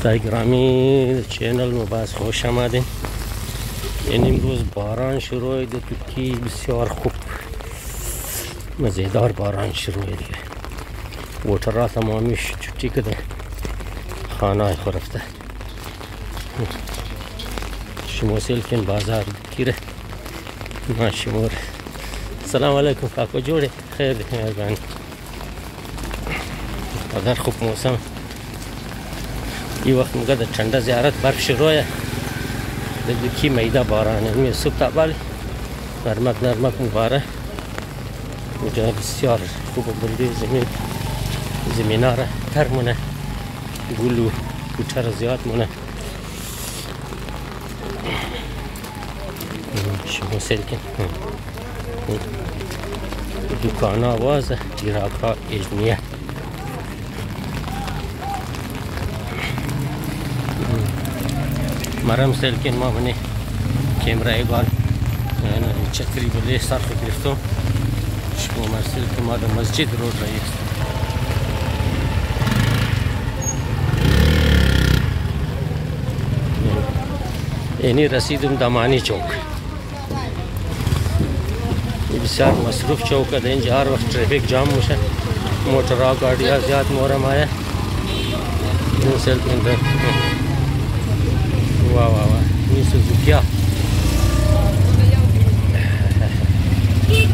دوستای گرامی چینل ما باز خوش آمدین. این امروز باران شروع شده، ترکی بسیار خوب مزیدار باران شروع دیگه. موترها تمامی چوتی کده، خانه خورفته. شما سلکن بازار کیره ناشمور. سلام علیکم کاکو جوړه خیر دې مهرباني. اگر خوب موسم یه وقت میگه در چنده زیارت برف شروعه در دکی میده بارانه می صبح تقبل نرمک مباره اونجا بسیار خوب بلده زمین ها را تر مونه، گل و کوچه را زیاد مونه. شما سلکن دکان ها وازه، گراک ها اجنیه. مرم سلکن ما منی کیمرای گال چتری بله صرف گرفتم. شما مرسل که ما در مسجد رود رئیس اینی رسیدم دمانی چوک. بسیار مصروف چوک ده، اینجا هر وقت ترافیک جام میشه، موترها گاڑی‌ها زیاد مورم آیا. این سلکن ده واو واو این سوزوکیا.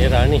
ایرانی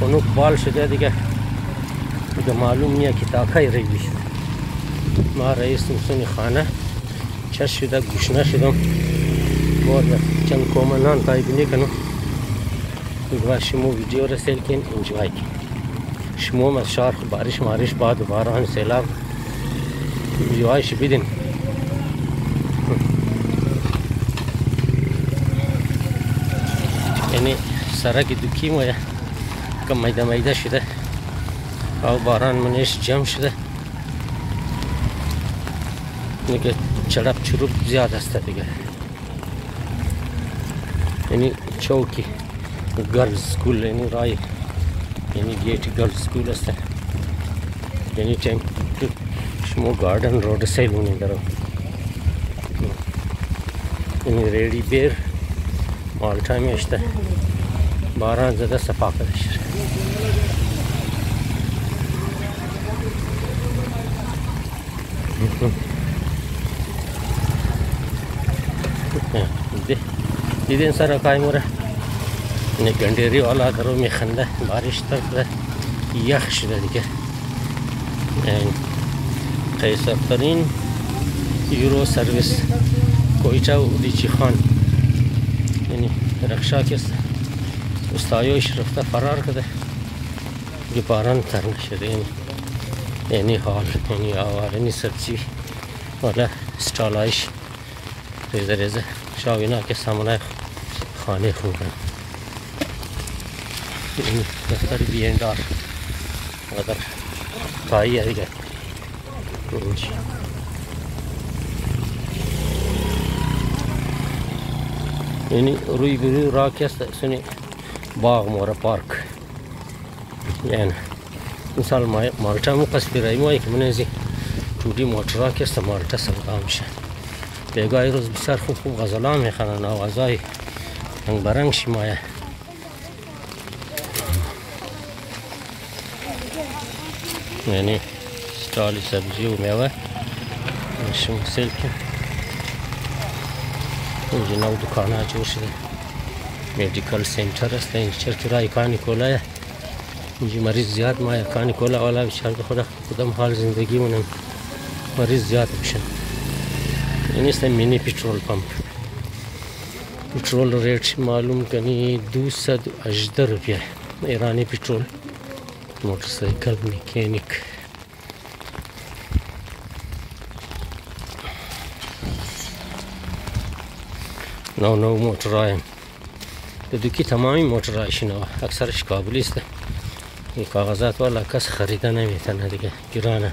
خنک بال شده دیگه معلوم نیه که تاکای رئیس ما رئیس سنی خانه چش شده گوشنه شدم باید چند کومنان تایبینی کنم و شما ویدیو را سلکین انجوای کن. شما از شهر بارش مارش بعد باران سیلاب انجوایش بیدین. یعنی سرک دوکی مویه کم میده شده او باران منش جمع شده دیگه چرب چروب زیاد است دیگه. یعنی چوکی گرلز سکول یعنی رای یعنی گیتی گرلز سکول است. یعنی تیم شما گاردن رود سیلونی درو یعنی ریڈی بیر مالتا میشته باران زده صفا کرده. دیدین سر کای موره نه گندری والا درو میخنده بارش تر یخ شده دیگه. قیصر ترین یورو سرویس کویچه و دیچی خان یعنی رخشا کست استایوش رفته فرار کرده دیگه باران تر نشده. یعنی حال یعنی آوار یعنی سبزی والا استالایش ریزه شاوینا که سامانه خانه خوبه. این دفتر بیندار قدر تایی دیگه. یعنی روی بروی را که سنی باغ مورا پارک یعنی مثال مالتا مو قصد برای ما که منزی تولی موترها که است مالتا سودا میشه. بیگای روز بسیار خوب غزلا میخوانن آوازای رنگ برنگ شیمایه. یعنی ستالی سبزی و میوه شما سلکن. اینجا نو دکانه جور شده میدیکل سنتر است. این چرکرای کانی کولایه اینجا مریض زیاد مایه کانی کولا والا بیچاره خدا کدام حال زندگی مونم مریض زیاد بشن. این است مینی پیترول پمپ. پیترول ریٹ معلوم کنی 218 روپیه ایرانی پیترول. موترسایکل میکانیک نو موترایم دکی تمامی موترایشون اکثرش کابلی است. این کاغذات والا کس خریده نمیتونه دیگه، گرانه.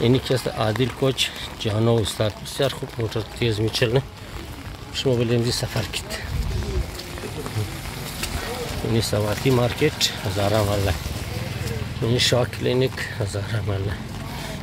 اینی که است عادل کوچ جانو استاد بسیار خوب موتور تیز میچلنه. شما بلندی سفر کید. اینی سواتی مارکت هزاره ماله. اینی شاک کلینیک هزاره ماله.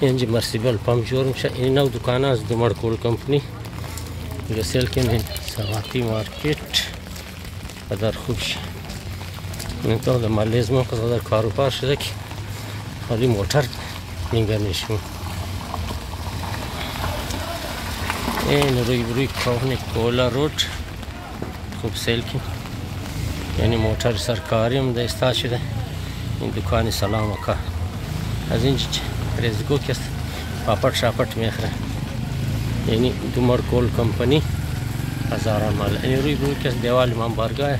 اینجا مرسیبل پام جور میشه. این نو دکانه از دومار کول کمپنی رسیل کنین سواتی مارکت قدر خوب شه. این تو در مالیزم قدر کاروبار شده که خالی موتر نگرنشون. این روی بروی کهنه کولا رود خوب سیل کن. یعنی موتر سرکاری هم دستا شده. این دکان سلام اکا از اینجا رزگو که پاپٹ شاپٹ میخره. یعنی دومار کول کمپنی هزاره مال. این روی بروی که دیوال امام بارگاه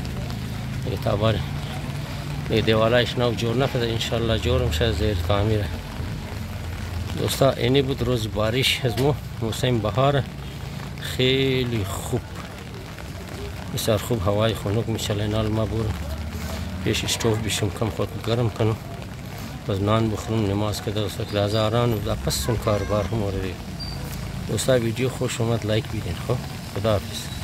دیگه تاباره دیگه دیوالایش نو جور نکرده. انشالله جور میشه، زیر تعمیره. دوستا اینی بود روز بارش از موسم بهار خیلی خوب، بسیار خوب. هوای خنک میشه. لینال ما برم پیش استوف بشم کم خود گرم کنم، باز نان بخورم، نماز که دوستا که هزاران و پس اون کاربار هم آره. دوستا ویدیو خوش اومد لایک بیدین. خب خداحافظ.